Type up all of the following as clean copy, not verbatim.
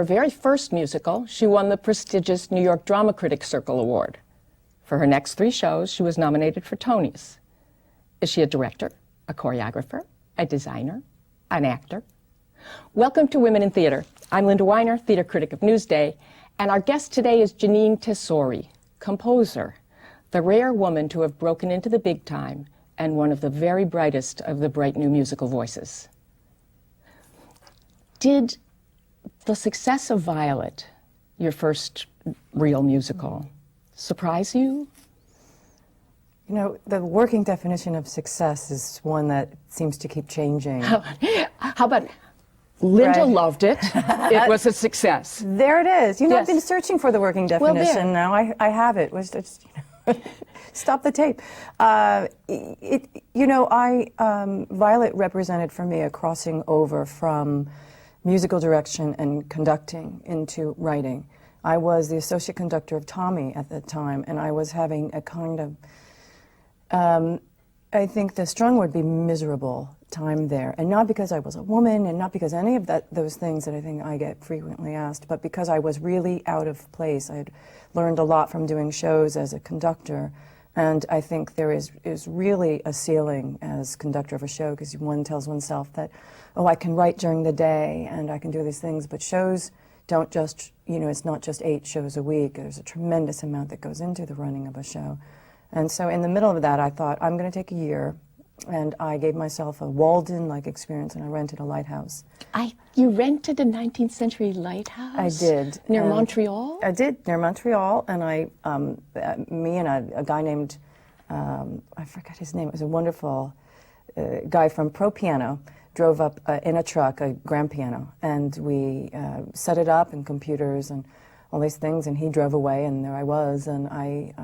her very first musical, she won the prestigious New York Drama Critics Circle Award. For her next 3 shows, she was nominated for Tonys. Is she a director, a choreographer, a designer, an actor? Welcome to Women in Theater. I'm Linda Weiner, theater critic of Newsday, and our guest today is Jeanine Tesori, composer, the rare woman to have broken into the big time and one of the very brightest of the bright new musical voices. Did the success of Violet, your first real musical, surprise you? You know, the working definition of success is one that seems to keep changing. How about Linda Right. loved it. It was a success. There it is. You know, Yes. I've been searching for the working Well, there. definition. Now I have it. Was just, stop the tape. Violet represented for me a crossing over from musical direction and conducting into writing. I was the associate conductor of Tommy at the time, and I was having a kind of, I think the strong word would be miserable time there. And not because I was a woman, and not because any of those things that I think I get frequently asked, but because I was really out of place. I had learned a lot from doing shows as a conductor, and I think there is really a ceiling as conductor of a show, because one tells oneself that, oh, I can write during the day, and I can do these things, but shows don't just, it's not just 8 shows a week. There's a tremendous amount that goes into the running of a show. And so in the middle of that, I thought, I'm going to take a year, and I gave myself a Walden-like experience, and I rented a lighthouse. You rented a 19th century lighthouse? I did. Near Montreal? I did, near Montreal, and me and a guy named, I forgot his name, it was a wonderful guy from Pro Piano, drove up in a truck, a grand piano, and we set it up and computers and all these things, and he drove away, and there I was, and I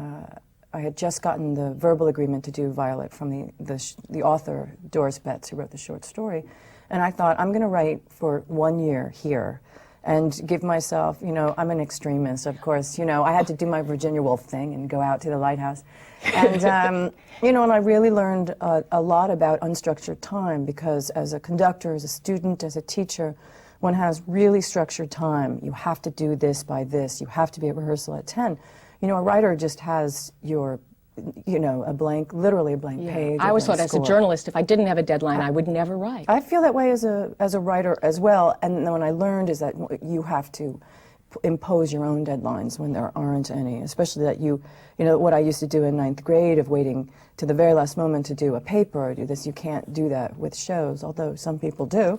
had just gotten the verbal agreement to do Violet from the author, Doris Betts, who wrote the short story, and I thought, I'm going to write for 1 year here and give myself, I'm an extremist, of course, I had to do my Virginia Woolf thing and go out to the lighthouse. And, and I really learned a lot about unstructured time, because as a conductor, as a student, as a teacher, one has really structured time. You have to do this by this. You have to be at rehearsal at 10. A writer just has literally a blank page. I always thought as a journalist, if I didn't have a deadline, I would never write. I feel that way as a writer as well. And then what I learned is that you have to impose your own deadlines when there aren't any, especially that what I used to do in 9th grade of waiting to the very last moment to do a paper or do this. You can't do that with shows, although some people do.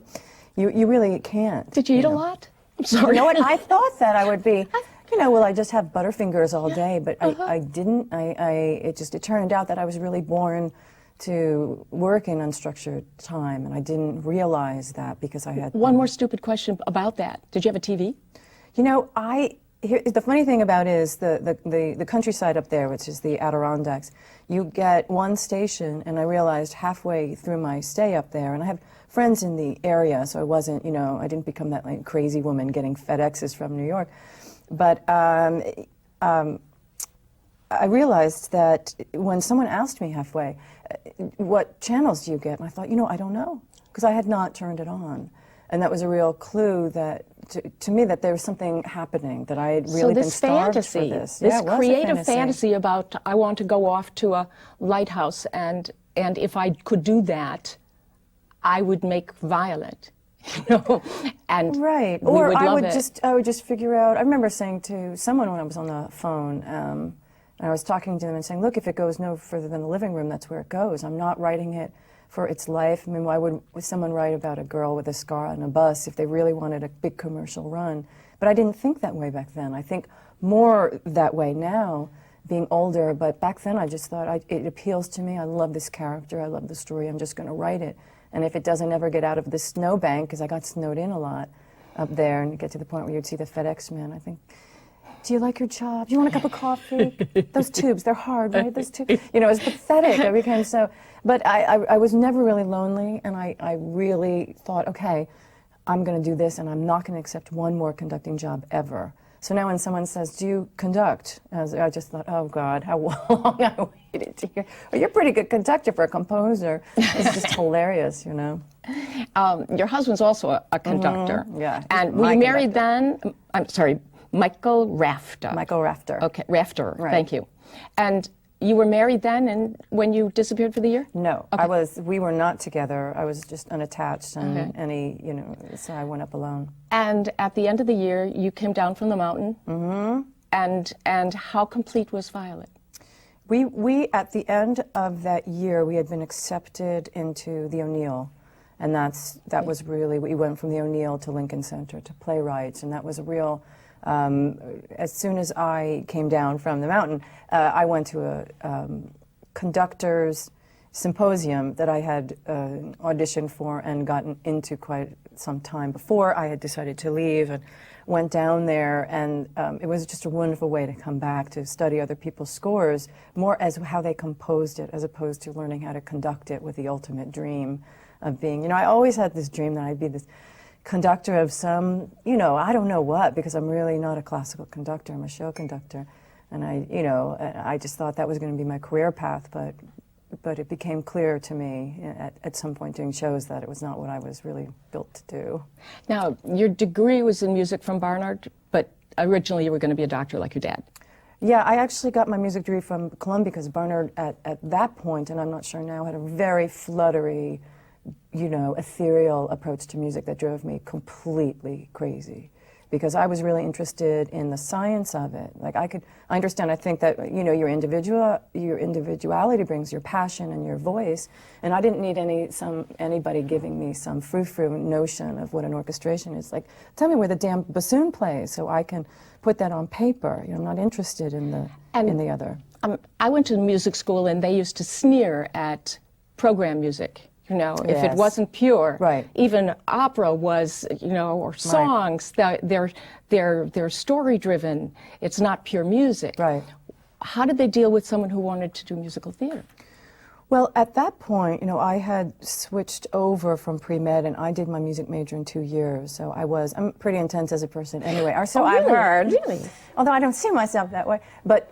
You really can't. Did you eat a lot? I'm sorry. You know what? I thought that I would be, I just have Butterfingers all day, but I didn't. It turned out that I was really born to work in unstructured time, and I didn't realize that because I had... One more stupid question about that. Did you have a TV? The funny thing about it is the countryside up there, which is the Adirondacks, you get one station, and I realized halfway through my stay up there, and I have friends in the area, so I wasn't, I didn't become that crazy woman getting FedExes from New York. But I realized that when someone asked me halfway, what channels do you get? And I thought, I don't know, because I had not turned it on. And that was a real clue that, to me, that there was something happening, that I had really been starved for this. This creative fantasy about, I want to go off to a lighthouse, and if I could do that, I would make Violet. And right. Or I would just figure out. I remember saying to someone when I was on the phone, and I was talking to them and saying, look, if it goes no further than the living room, that's where it goes. I'm not writing it for its life. I mean, why would someone write about a girl with a scar on a bus if they really wanted a big commercial run? But I didn't think that way back then. I think more that way now, being older, but back then I just thought, it appeals to me. I love this character. I love the story. I'm just going to write it. And if it doesn't ever get out of the snowbank, because I got snowed in a lot up there, and get to the point where you'd see the FedEx man, I think, do you like your job? Do you want a cup of coffee? Those tubes, they're hard, right? Those tubes. It was pathetic. I became so, but I was never really lonely, and I really thought, okay, I'm going to do this, and I'm not going to accept one more conducting job ever. So now when someone says, do you conduct? I just thought, oh God, how long I waited to hear. Well, you're a pretty good conductor for a composer. It's just hilarious, you know. Your husband's also a conductor. Yeah. And were you married then? I'm sorry, Michael Rafter. Michael Rafter. Okay, Rafter, Right. thank you. And you were married then and when you disappeared for the year? No, Okay. we were not together. I was just unattached and he, you know, so I went up alone. And at the end of the year, you came down from the mountain. Mm-hmm. And how complete was Violet? We at the end of that year, we had been accepted into the O'Neill. And that was really, we went from the O'Neill to Lincoln Center to playwrights, and that was a real, as soon as I came down from the mountain, I went to a Conductors Symposium that I had auditioned for and gotten into quite some time before I had decided to leave, and went down there, and it was just a wonderful way to come back to study other people's scores, more as how they composed it, as opposed to learning how to conduct it with the ultimate dream of being, you know, I always had this dream that I'd be this conductor of some, you know, I don't know what, because I'm really not a classical conductor, I'm a show conductor. And I just thought that was going to be my career path, but it became clear to me at some point doing shows that it was not what I was really built to do. Now, your degree was in music from Barnard, but originally you were going to be a doctor like your dad. Yeah, I actually got my music degree from Columbia because Barnard at that point, and I'm not sure now, had a very fluttery, you know, ethereal approach to music that drove me completely crazy, because I was really interested in the science of it. Like I understand, I think that, you know, your individuality brings your passion and your voice, and I didn't need anybody giving me some frou-frou notion of what an orchestration is. Like, tell me where the damn bassoon plays so I can put that on paper. You know, I'm not interested in the other. I went to music school and they used to sneer at program music. You know, if it Yes. wasn't pure, Right. even opera was, you know, or songs, they're story-driven. It's not pure music. Right. How did they deal with someone who wanted to do musical theater? Well, at that point, you know, I had switched over from pre-med, and I did my music major in 2 years. So I'm pretty intense as a person anyway. Or so I've heard. Really? Although I don't see myself that way. But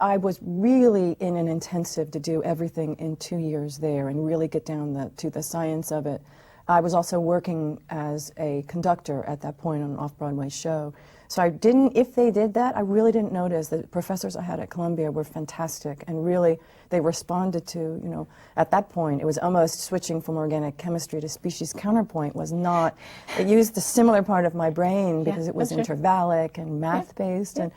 I was really in an intensive to do everything in 2 years there and really get down to the science of it. I was also working as a conductor at that point on an off-Broadway show. So if they did that, I really didn't notice. The professors I had at Columbia were fantastic, and really they responded to, you know, at that point it was almost switching from organic chemistry to species counterpoint was not, it used the similar part of my brain because it was intervallic and math-based. Yeah.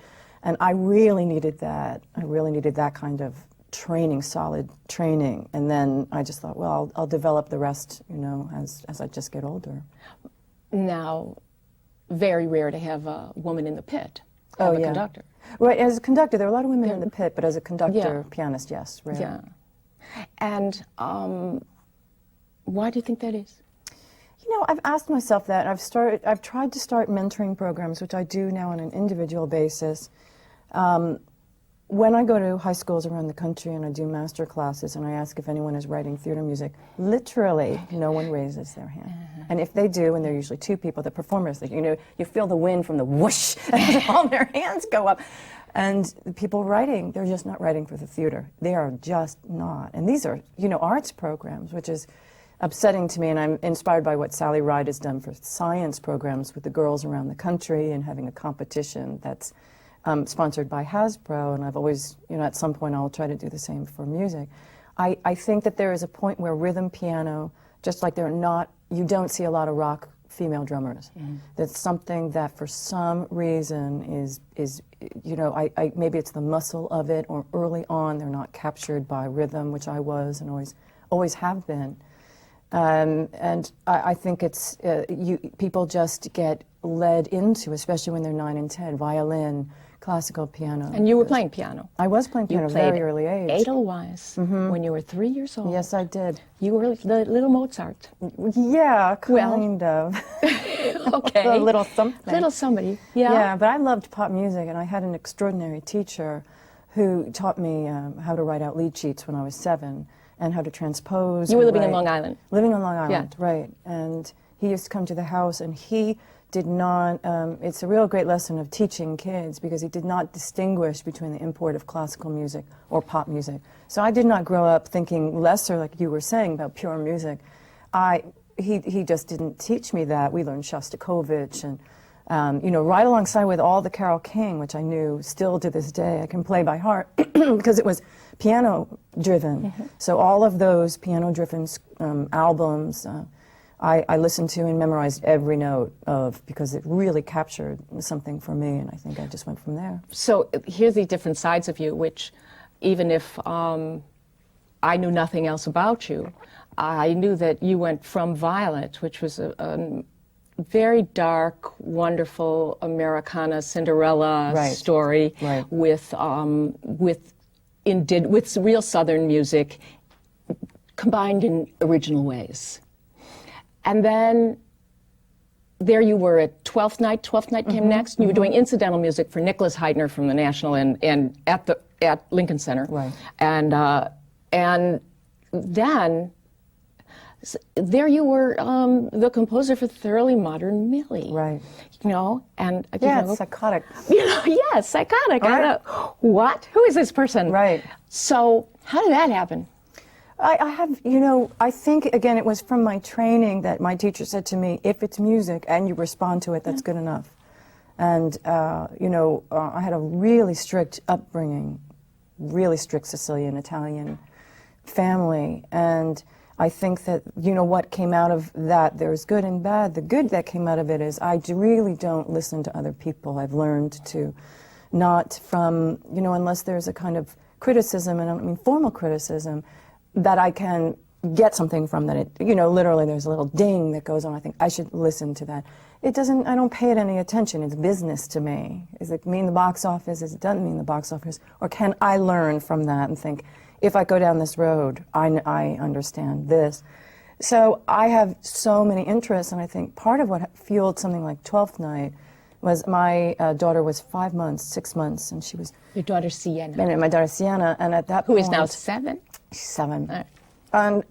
And I really needed that. I really needed that kind of training, solid training. And then I just thought, well, I'll develop the rest, you know, as I just get older. Now, very rare to have a woman in the pit, a conductor. Right, as a conductor, there are a lot of women in the pit, but as a conductor, pianist, yes, rare. Yeah. And why do you think that is? You know, I've asked myself that. I've tried to start mentoring programs, which I do now on an individual basis. When I go to high schools around the country and I do master classes and I ask if anyone is writing theater music, literally no one raises their hand. And if they do, and they're usually two people, the performers, you know, you feel the wind from the whoosh, and all their hands go up. And the people writing, they're just not writing for the theater. They are just not. And these are, you know, arts programs, which is upsetting to me, and I'm inspired by what Sally Ride has done for science programs with the girls around the country and having a competition that's sponsored by Hasbro, and I've always, you know, at some point I'll try to do the same for music. I think that there is a point where rhythm piano, just like you don't see a lot of rock female drummers. Mm-hmm. That's something that for some reason is you know, maybe it's the muscle of it, or early on they're not captured by rhythm, which I was and always have been. And I think it's, people just get led into, especially when they're 9 and 10, violin, classical piano. And you were playing piano. I was playing piano at a very early age. Edelweiss when you were 3 years old. Yes, I did. You were the little Mozart. Yeah, kind of. Okay. A little something. Little somebody, yeah. Yeah, but I loved pop music, and I had an extraordinary teacher who taught me how to write out lead sheets when I was 7 and how to transpose. You were living in Long Island. Living on Long Island, right. And he used to come to the house, and he did not, it's a real great lesson of teaching kids, because he did not distinguish between the import of classical music or pop music. So I did not grow up thinking lesser, like you were saying, about pure music. He just didn't teach me that. We learned Shostakovich and, you know, right alongside with all the Carole King, which I knew still to this day I can play by heart, because it was piano-driven. So all of those piano-driven albums, I listened to and memorized every note of, because it really captured something for me, and I think I just went from there. So here's the different sides of you, which even if I knew nothing else about you, I knew that you went from Violet, which was a very dark, wonderful Americana Cinderella story with real Southern music combined in original ways. And then there you were at Twelfth Night. Twelfth Night came next. And you were doing incidental music for Nicholas Heidner from the National and at Lincoln Center. And then there you were the composer for Thoroughly Modern Millie. You know, and yeah, it's psychotic. You know, yes, psychotic. What? Who is this person? So how did that happen? I have, you know, I think, again, it was from my training that my teacher said to me, if it's music and you respond to it, that's good enough. And, you know, I had a really strict upbringing, really strict Sicilian, Italian family. And I think that, you know, what came out of that, there's good and bad. The good that came out of it is I really don't listen to other people. I've learned to not from, you know, unless there's a kind of criticism, and I don't mean formal criticism, that I can get something from that. It, you know, literally there's a little ding that goes on. I think I should listen to that. It doesn't, I don't pay it any attention. It's business to me. Is it mean the box office? Is it doesn't mean the box office? Or can I learn from that and think, if I go down this road, I understand this. So I have so many interests, and I think part of what fueled something like Twelfth Night was my daughter was 5 months, 6 months, and she was... Your daughter Sienna. And my daughter Sienna, and at that point... Who is now 7? She's 7. Right.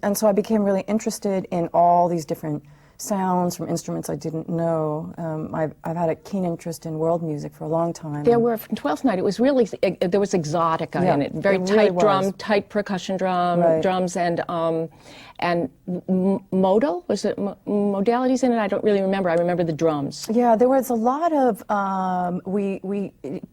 And so I became really interested in all these different sounds from instruments I didn't know. I've had a keen interest in world music for a long time. There were, from Twelfth Night, it was really, there was exotica in it. Very tight drum, tight percussion drums, and modal, was it modalities in it? I don't really remember. I remember the drums. Yeah, there was a lot of,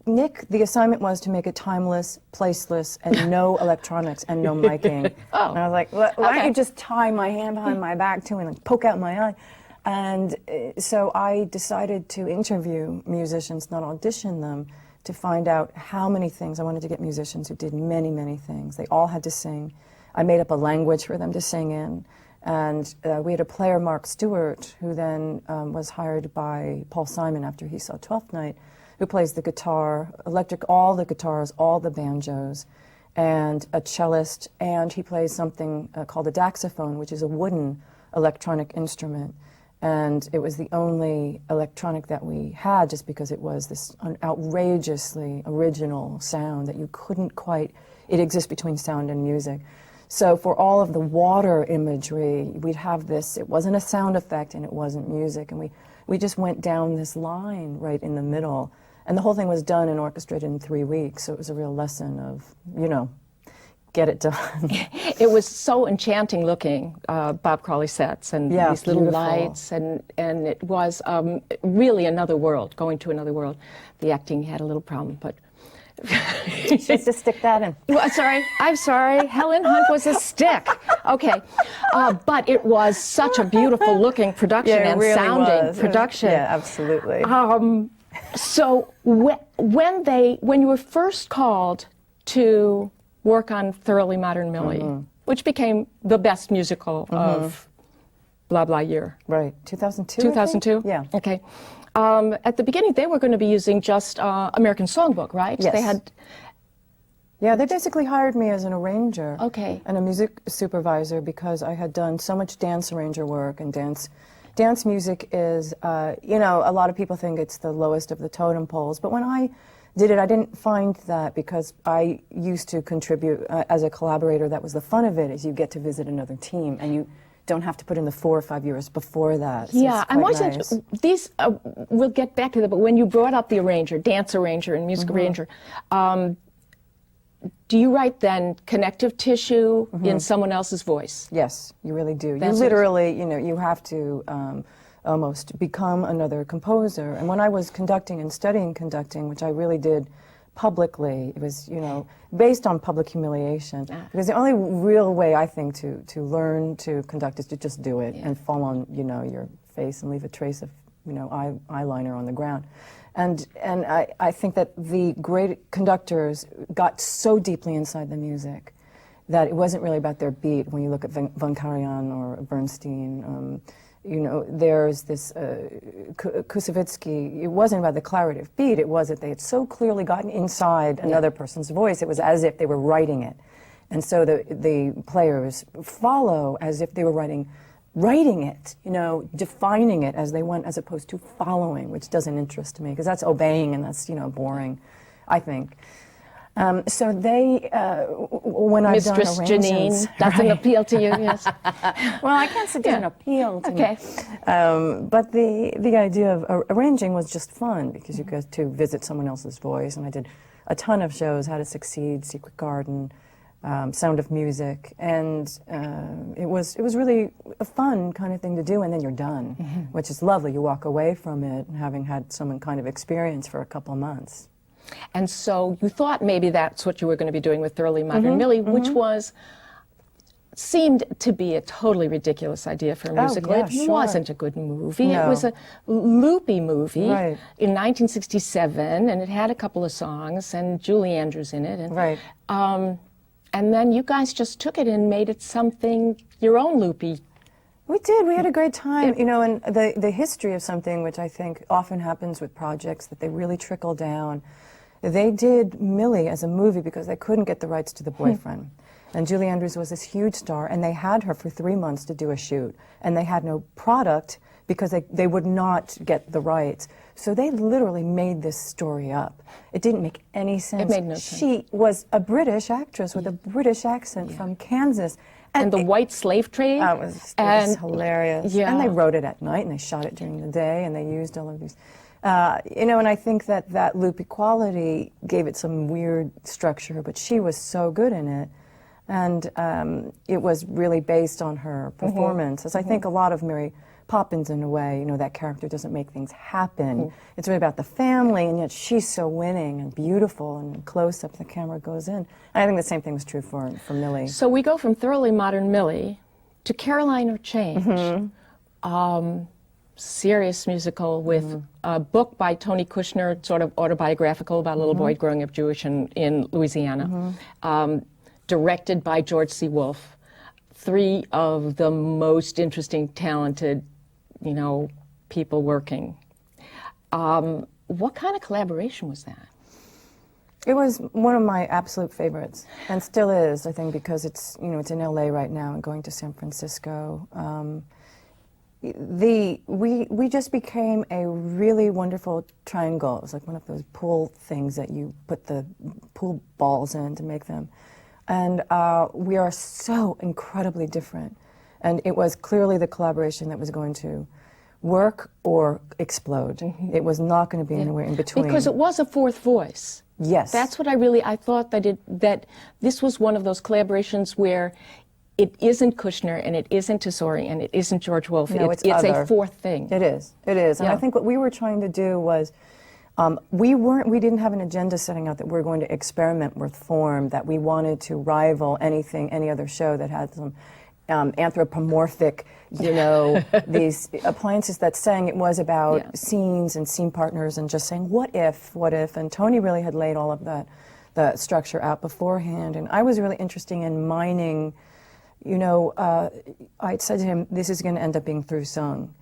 Nick, the assignment was to make it timeless, placeless, and no electronics and no miking. And I was like, why don't you just tie my hand behind my back too and like poke out my eye? And so I decided to interview musicians, not audition them, to find out how many things. I wanted to get musicians who did many, many things. They all had to sing. I made up a language for them to sing in. And we had a player, Mark Stewart, who then was hired by Paul Simon after he saw Twelfth Night, who plays the guitar, electric, all the guitars, all the banjos, and a cellist, and he plays something called a daxophone, which is a wooden electronic instrument. And it was the only electronic that we had, just because it was this outrageously original sound that you couldn't quite, it exists between sound and music. So for all of the water imagery, we'd have this, it wasn't a sound effect and it wasn't music, and we just went down this line right in the middle. And the whole thing was done and orchestrated in 3 weeks, so it was a real lesson of, you know, get it done. It was so enchanting looking, Bob Crawley's sets, and these little lights, and it was really another world, going to another world. The acting had a little problem, but... Just to stick that in. Well, I'm sorry. Helen Hunt was a stick. Okay. But it was such a beautiful looking production and really sounding production. Yeah, absolutely. So when you were first called to work on Thoroughly Modern Millie, which became the best musical of blah, blah year. Right. 2002? 2002? Yeah. Okay. At the beginning, they were going to be using just American Songbook, right? Yes. They had... Yeah, they basically hired me as an arranger. Okay. And a music supervisor, because I had done so much dance arranger work, and dance music is, you know, a lot of people think it's the lowest of the totem poles, but when I did it, I didn't find that, because I used to contribute as a collaborator. That was the fun of it, is you get to visit another team, and you don't have to put in the 4 or 5 years before that. So Yeah, it's I'm quite always nice. these. We'll get back to that, but when you brought up the arranger, dance arranger, and music arranger, do you write then connective tissue in someone else's voice? Yes, you really do. That's You literally, you know, you have to almost become another composer. And when I was conducting and studying conducting, which I really did publicly, it was, you know, based on public humiliation. Because the only real way, I think, to learn to conduct is to just do it and fall on, you know, your face and leave a trace of, you know, eyeliner on the ground. And I think that the great conductors got so deeply inside the music that it wasn't really about their beat. When you look at Von Karajan or Bernstein, you know, there's this Kusevitsky. It wasn't about the clarity of beat. It was that they had so clearly gotten inside another person's voice. It was as if they were writing it, and so the players follow as if they were writing it, you know, defining it as they went, as opposed to following, which doesn't interest me, because that's obeying, and that's, you know, boring, I think. So they, when I've done Mistress arrangements, Jeanine, doesn't appeal to you, yes? well, I can't say it doesn't appeal to Okay. me. But the idea of arranging was just fun, because you get to visit someone else's voice, and I did a ton of shows: How to Succeed, Secret Garden, Sound of Music, and it was really a fun kind of thing to do, and then you're done, which is lovely. You walk away from it having had some kind of experience for a couple of months. And so you thought maybe that's what you were going to be doing with Thoroughly Modern Millie, which seemed to be a totally ridiculous idea for a musical. yeah, It sure. wasn't a good movie. No. It was a loopy movie Right. in 1967, and it had a couple of songs, and Julie Andrews in it. And, Right. and then you guys just took it and made it something, your own loopy. We did. We had a great time. You know, and the history of something, which I think often happens with projects, that they really trickle down. They did Millie as a movie because they couldn't get the rights to the boyfriend. And Julie Andrews was this huge star, and they had her for 3 months to do a shoot. And they had no product because they would not get the rights. So they literally made this story up. It didn't make any sense. It made no sense. She was a British actress with a British accent from Kansas. And the white slave trade. It was hilarious. Yeah. And they wrote it at night, and they shot it during the day, and they used all of these. You know, and I think that loopy quality gave it some weird structure, but she was so good in it. And it was really based on her performance. As I think a lot of Mary Poppins, in a way, you know, that character doesn't make things happen. It's really about the family, and yet she's so winning and beautiful, and close up the camera goes in. And I think the same thing was true for Millie. So we go from Thoroughly Modern Millie to Caroline or Change. Serious musical with a book by Tony Kushner, sort of autobiographical, about a little boy growing up Jewish in Louisiana. Directed by George C. Wolfe. 3 of the most interesting, talented, you know, people working. What kind of collaboration was that? It was one of my absolute favorites, and still is, I think, because it's, you know, it's in LA right now and going to San Francisco. We just became a really wonderful triangle. It was like one of those pool things that you put the pool balls in to make them. And we are so incredibly different. And it was clearly the collaboration that was going to work or explode. It was not going to be anywhere in between. Because it was a fourth voice. Yes. That's what I thought that this was one of those collaborations where it isn't Kushner, and it isn't Tesori, and it isn't George Wolfe. No, it's other. a fourth thing. It is. It is. And Yeah. I think what we were trying to do was, we didn't have an agenda setting out that we're going to experiment with form, that we wanted to rival any other show that had some anthropomorphic, you know, these appliances that sang. It was about scenes and scene partners and just saying, what if, and Tony really had laid all of the structure out beforehand, and I was really interested in mining, you know, I said to him, this is going to end up being through sung.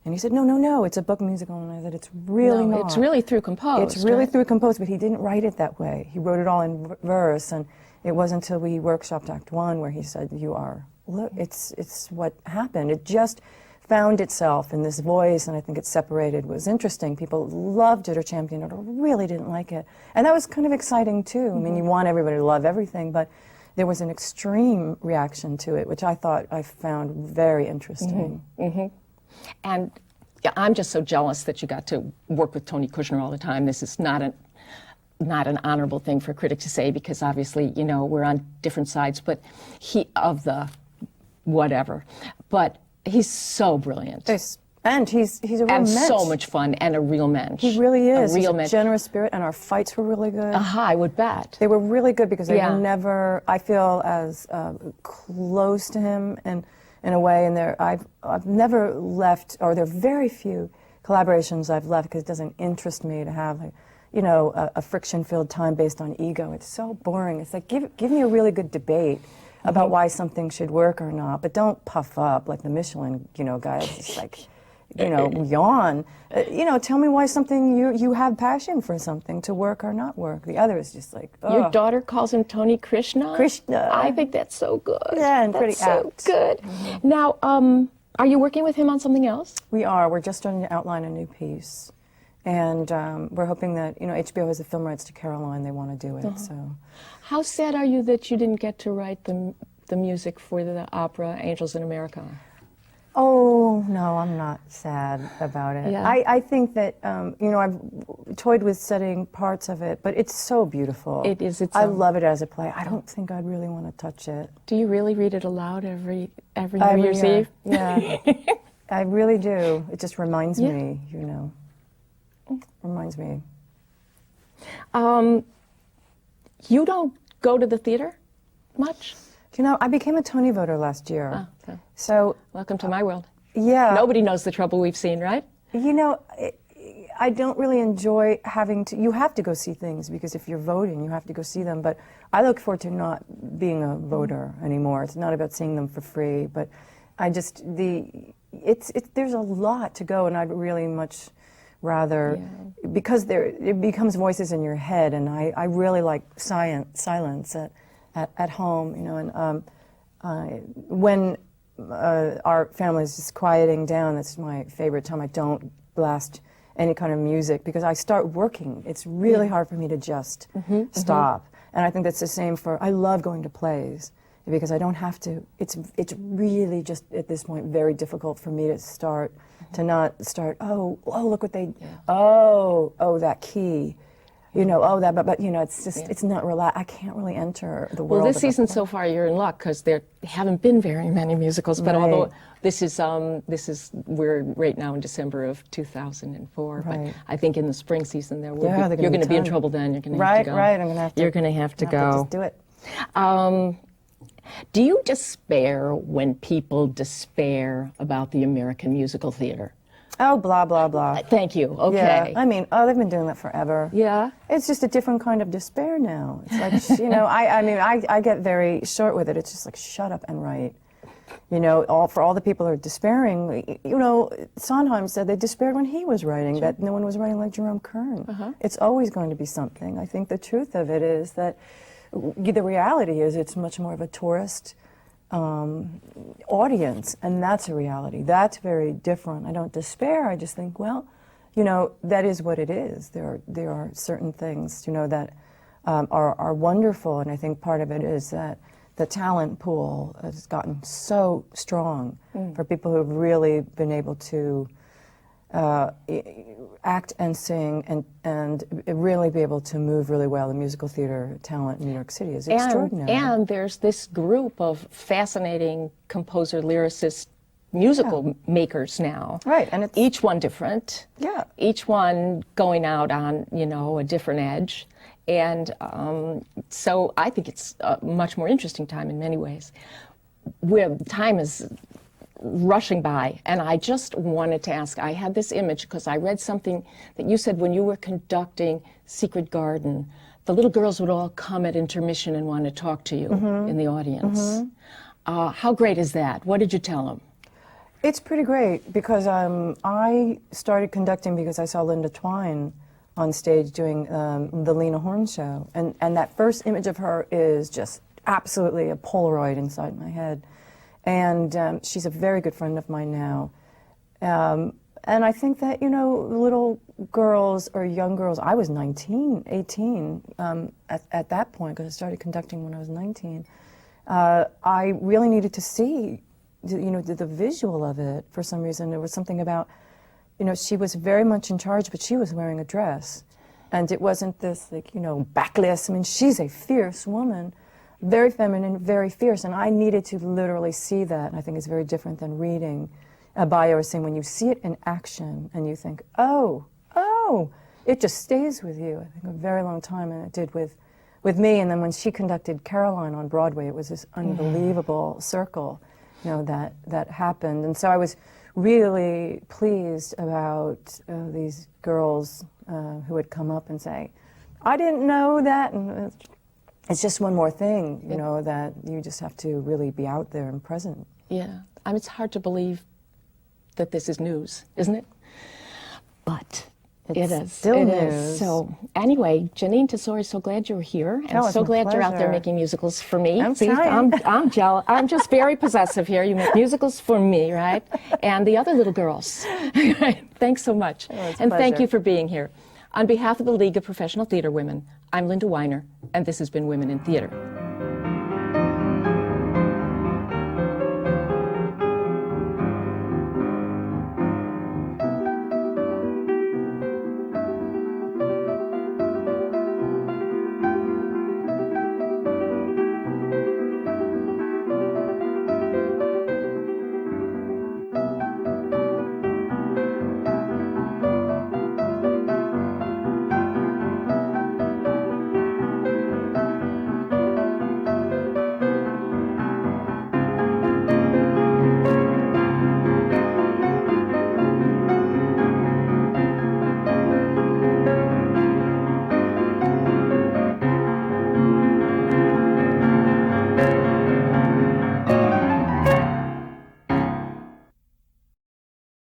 And he said, no, it's a book musical. And I said, it's really not. It's really through composed. It's really right? through composed, but he didn't write it that way. He wrote it all in verse, and it wasn't until we workshopped Act 1 where he said, look, it's what happened. It just found itself in this voice, and I think it separated. It was interesting. People loved it or championed it or really didn't like it. And that was kind of exciting, too. I mean, you want everybody to love everything, but there was an extreme reaction to it, which I found very interesting. And yeah, I'm just so jealous that you got to work with Tony Kushner all the time. This is not an honorable thing for a critic to say, because obviously, you know, we're on different sides, but of the whatever. But he's so brilliant. And he's a real and mensch. so much fun, and a real mensch. He really is. A real He's mensch. a generous spirit, and our fights were really good. I would bet. They were really good because they Yeah. were never, I feel, as close to him and in a way, and I've never left, or there are very few collaborations I've left because it doesn't interest me to have, like, you know, a friction-filled time based on ego. It's so boring. It's like, give me a really good debate about why something should work or not, but don't puff up like the Michelin, you know, guy. It's just like, you know, yawn. You know, tell me why something you have passion for something to work or not work. The other is just like, oh. Your daughter calls him Tony Krishna? Krishna. I think that's so good. Yeah, and that's pretty so apt. good. Now, are you working with him on something else? We are. We're just starting to outline a new piece. And we're hoping that, you know, HBO has the film rights to Caroline. They want to do it, so. How sad are you that you didn't get to write the music for the opera Angels in America? Oh, no, I'm not sad about it. Yeah. I think that, you know, I've toyed with setting parts of it, but it's so beautiful. It is. I love it as a play. I don't think I'd really want to touch it. Do you really read it aloud every New Year's Eve? Yeah, I really do. It just reminds me, you know. Reminds me. You don't go to the theater much? You know, I became a Tony voter last year. Oh, okay. So, Welcome to my world. yeah. Nobody knows the trouble we've seen, right? You know, I don't really enjoy having to, you have to go see things because if you're voting, you have to go see them. But I look forward to not being a voter anymore. It's not about seeing them for free, but I just, there's a lot to go, and I'd really much rather, because it becomes voices in your head, and I really like silence at home, you know, and when our family is just quieting down, that's my favorite time. I don't blast any kind of music because I start working. It's really hard for me to just stop. And I think that's the same for, I love going to plays because I don't have to, it's really just at this point very difficult for me to not start, oh, look what they, oh, that key. You know, but you know, it's just, it's not I can't really enter the world. Well, this of season so far, you're in luck because there haven't been very many musicals. But although this is we're right now in December of 2004. Right. But I think in the spring season there will Yeah, be. You're going to be in trouble then. You're going to have to go. Right. I'm going to have to. You're going to have to go. Just do it. Do you despair when people despair about the American musical theater? Oh, blah, blah, blah. Thank you. Okay. Yeah, I mean, they've been doing that forever. Yeah. It's just a different kind of despair now. It's like, you know, I get very short with it. It's just like, shut up and write. You know, for all the people who are despairing, you know, Sondheim said they despaired when he was writing, that no one was writing like Jerome Kern. It's always going to be something. I think the truth of it is that the reality is it's much more of a tourist audience, and that's a reality. That's very different. I don't despair. I just think, well, you know, that is what it is. There are certain things, you know, that are wonderful, and I think part of it is that the talent pool has gotten so strong for people who have really been able to act and sing and really be able to move really well. The musical theater talent in New York City is extraordinary. And there's this group of fascinating composer, lyricist, musical makers now. Right, and it's each one different. Yeah. Each one going out on, you know, a different edge. And so I think it's a much more interesting time in many ways, where time is rushing by. And I just wanted to ask, I had this image because I read something that you said when you were conducting Secret Garden, the little girls would all come at intermission and want to talk to you in the audience. How great is that? What did you tell them? It's pretty great because I started conducting because I saw Linda Twine on stage doing the Lena Horne show. And that first image of her is just absolutely a Polaroid inside my head. And she's a very good friend of mine now. And I think that, you know, little girls or young girls, I was 19, 18 at that point, because I started conducting when I was 19. I really needed to see, you know, the visual of it for some reason. There was something about, you know, she was very much in charge, but she was wearing a dress. And it wasn't this, like, you know, backless. I mean, she's a fierce woman, very feminine, very fierce. And I needed to literally see that. And I think it's very different than reading a bio or saying, when you see it in action and you think, oh, it just stays with you. I think a very long time, and it did with me. And then when she conducted Caroline on Broadway, it was this unbelievable circle, you know, that happened. And so I was really pleased about these girls who would come up and say, I didn't know that. And it's just one more thing, you know, that you just have to really be out there and present. Yeah. I mean, it's hard to believe that this is news, isn't it? But it is. Still it news. Is. So anyway, Jeanine Tesori, so glad you're here, and Oh, it's so my glad you're out there pleasure. making musicals for me. I'm See, trying. I'm jealous. I'm just very possessive here. You make musicals for me, right? And the other little girls. Thanks so much. Oh, it's a and thank pleasure. you for being here. On behalf of the League of Professional Theater Women, I'm Linda Weiner, and this has been Women in Theater.